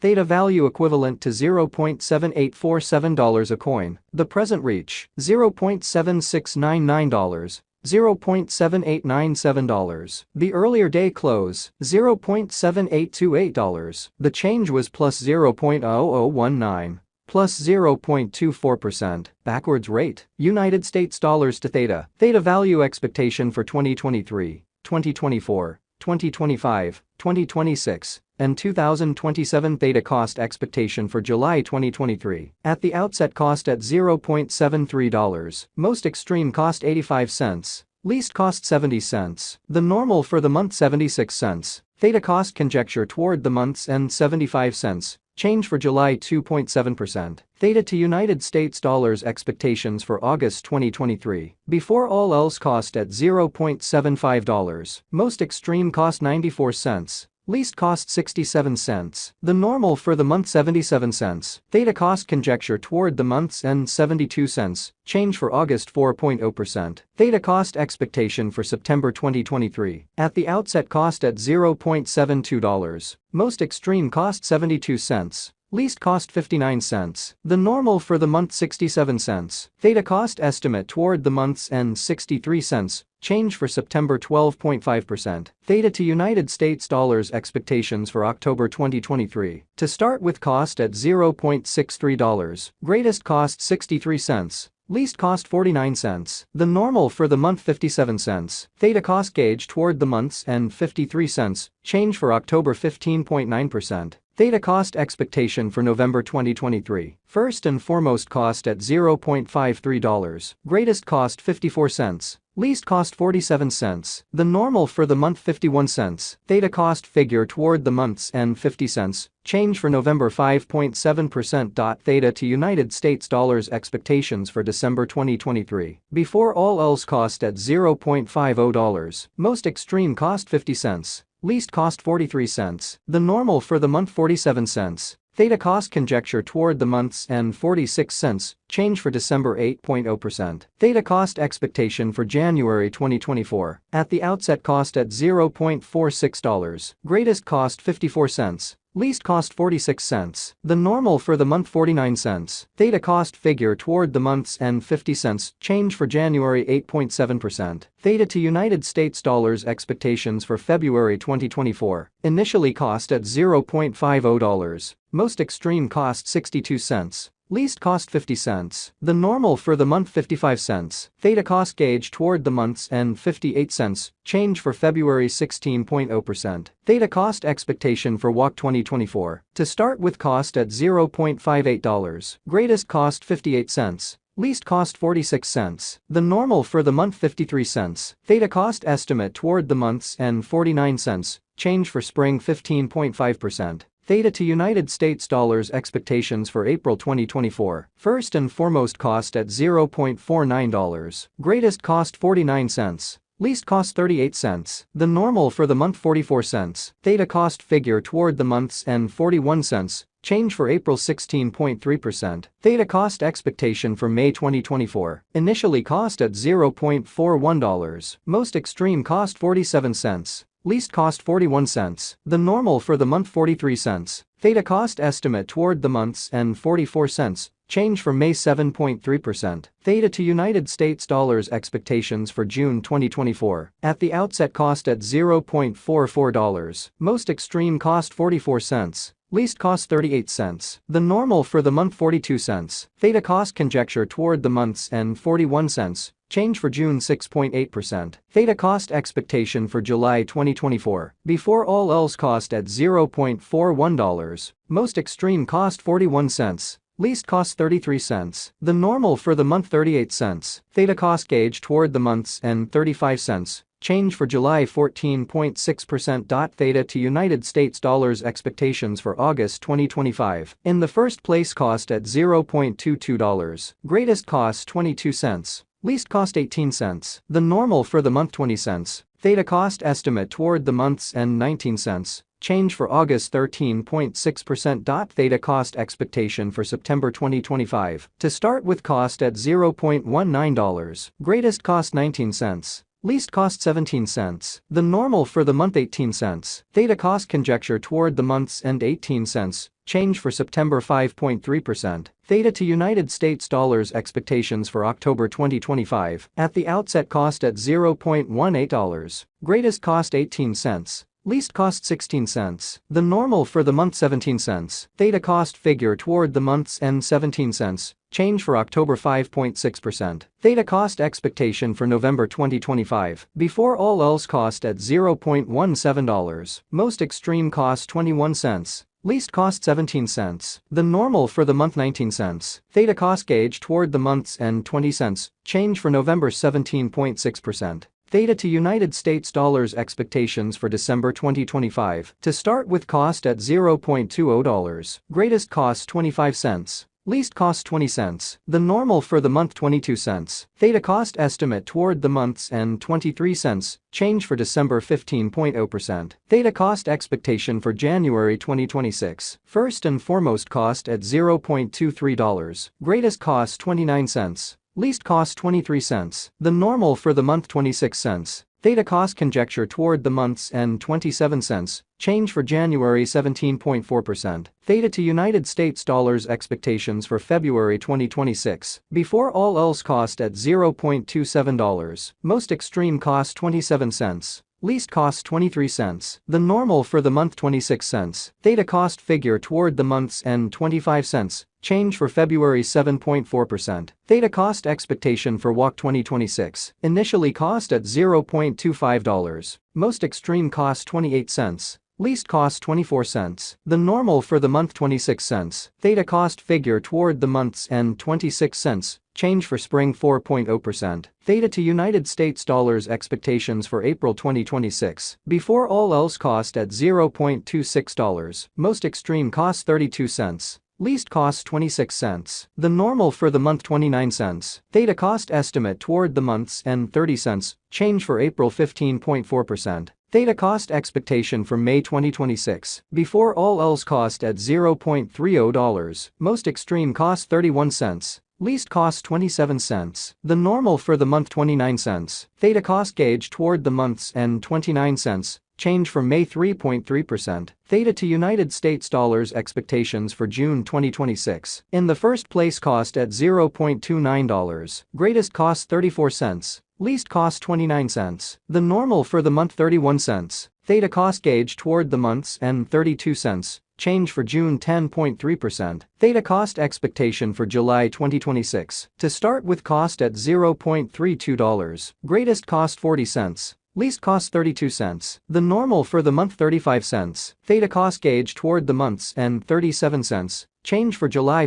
Theta value equivalent to $0.7847 a coin. The present reach, $0.7699. $0.7897. The earlier day close, $0.7828. The change was plus 0.0019. Plus 0.24%. Backwards rate, United States dollars to Theta. Theta value expectation for 2023, 2024, 2025, 2026, and 2027. Theta cost expectation for July 2023. At the outset cost at $0.73. Most extreme cost 85 cents. Least cost 70 cents. The normal for the month 76 cents. Theta cost conjecture toward the month's end 75 cents. Change for July 2.7%. Theta to United States dollars expectations for August 2023. Before all else cost at $0.75. Most extreme cost 94 cents. Least cost 67 cents. The normal for the month 77 cents. Theta cost conjecture toward the month's end 72 cents. Change for August 4.0%. Theta cost expectation for September 2023. At the outset cost at $0.72. Most extreme cost 72 cents. Least cost 59 cents. The normal for the month 67 cents. Theta cost estimate toward the month's end 63 cents. Change for September 12.5%. Theta to United States dollars expectations for October 2023. To start with cost at $0.63. Greatest cost 63 cents. Least cost 49 cents. The normal for the month 57 cents. Theta cost gauge toward the month's end 53 cents. Change for October 15.9%. Theta cost expectation for November 2023. First and foremost cost at $0.53. Greatest cost 54 cents. Least cost 47 cents. The normal for the month 51 cents. Theta cost figure toward the month's end 50 cents. Change for November 5.7%. Theta to United States dollars expectations for December 2023. Before all else cost at $0.50. Most extreme cost 50 cents. Least cost 43 cents. The normal for the month 47 cents. Theta cost conjecture toward the month's end 46 cents. Change for December 8.0%. Theta cost expectation for January 2024. At the outset cost at $0.46. Greatest cost 54 cents. Least cost 46 cents. The normal for the month 49 cents. Theta cost figure toward the month's end 50 cents. Change for January 8.7%. Theta to United States dollars expectations for February 2024. Initially cost at $0.50. Most extreme cost 62 cents. Least cost 50 cents. The normal for the month 55 cents. Theta cost gauge toward the month's end 58 cents. Change for February 16.0%. Theta cost expectation for WOC 2024. To start with cost at $0.58. Greatest cost 58 cents. Least cost 46 cents. The normal for the month 53 cents. Theta cost estimate toward the month's end 49 cents. Change for spring 15.5%. Theta to United States dollars expectations for April 2024. First and foremost cost at $0.49. Greatest cost 49 cents. Least cost 38 cents. The normal for the month 44 cents. Theta cost figure toward the month's end 41 cents. Change for April 16.3%. Theta cost expectation for May 2024. Initially cost at $0.41. Most extreme cost 47 cents. Least cost 41 cents. The normal for the month 43 cents. Theta cost estimate toward the month's end 44 cents. Change for May 7.3%. Theta to United States dollars expectations for June 2024. At the outset cost at $0.44. Most extreme cost 44 cents. Least cost 38 cents. The normal for the month 42 cents. Theta cost conjecture toward the month's end 41 cents. Change for June 6.8%. Theta cost expectation for July 2024. Before all else cost at $0.41. Most extreme cost 41 cents. Least cost 33 cents. The normal for the month 38 cents. Theta cost gauge toward the month's end 35 cents. Change for July 14.6%. Theta to United States dollars expectations for August 2025. In the first place cost at $0.22. Greatest cost 22 cents. Least cost 18 cents. The normal for the month 20 cents. Theta cost estimate toward the month's end 19 cents. Change for August 13.6%. Theta cost expectation for September 2025. To start with cost at $0.19. Greatest cost 19 cents. least cost 17 cents. The normal for the month 18 cents. Theta cost conjecture toward the month's end 18 cents. Change for September 5.3%. Theta to United States dollars expectations for October 2025. At the outset cost at $0.18. Greatest cost 18 cents. Least cost 16 cents. The normal for the month 17 cents. Theta cost figure toward the month's end 17 cents. Change for October 5.6%. Theta cost expectation for November 2025. Before all else cost at $0.17. Most extreme cost 21 cents. Least cost 17 cents. The normal for the month 19 cents. Theta cost gauge toward the month's end 20 cents. Change for November 17.6%. Theta to United States dollars expectations for December 2025. To start with cost at $0.20. Greatest cost 25 cents. Least cost 20 cents. The normal for the month 22 cents. Theta cost estimate toward the month's end 23 cents. Change for December 15.0%. Theta cost expectation for January 2026. First and foremost cost at $0.23. Greatest cost 29 cents. Least cost 23 cents. The normal for the month 26 cents. Theta cost conjecture toward the month's end 27 cents. Change for January 17.4%. Theta to United States dollars expectations for February 2026. Before all else cost at $0.27. Most extreme cost 27 cents. Least cost 23 cents. The normal for the month 26 cents. Theta cost figure toward the month's end 25 cents. Change for February 7.4%. Theta cost expectation for WOC 2026. Initially cost at $0.25. Most extreme cost 28 cents. Least cost 24 cents. The normal for the month 26 cents. Theta cost figure toward the month's end 26 cents. Change for spring 4.0%. Theta to United States dollars expectations for April 2026. Before all else cost at $0.26. Most extreme cost 32 cents. Least cost 26 cents. The normal for the month 29 cents. Theta cost estimate toward the month's end 30 cents. Change for April 15.4%. Theta cost expectation for May 2026. Before all else cost at $0.30. Most extreme cost 31 cents. Least cost 27 cents. The normal for the month 29 cents. Theta cost gauge toward the month's end 29 cents. Change for May 3.3%. Theta to United States dollars expectations for June 2026. In the first place cost at $0.29. Greatest cost 34 cents. Least cost 29 cents. The normal for the month 31 cents. Theta cost gauge toward the month's end 32 cents. Change for June 10.3%. Theta cost expectation for July 2026. To start with cost at $0.32. Greatest cost 40 cents. Least cost 32 cents. The normal for the month 35 cents. Theta cost gauge toward the month's end 37 cents. Change for July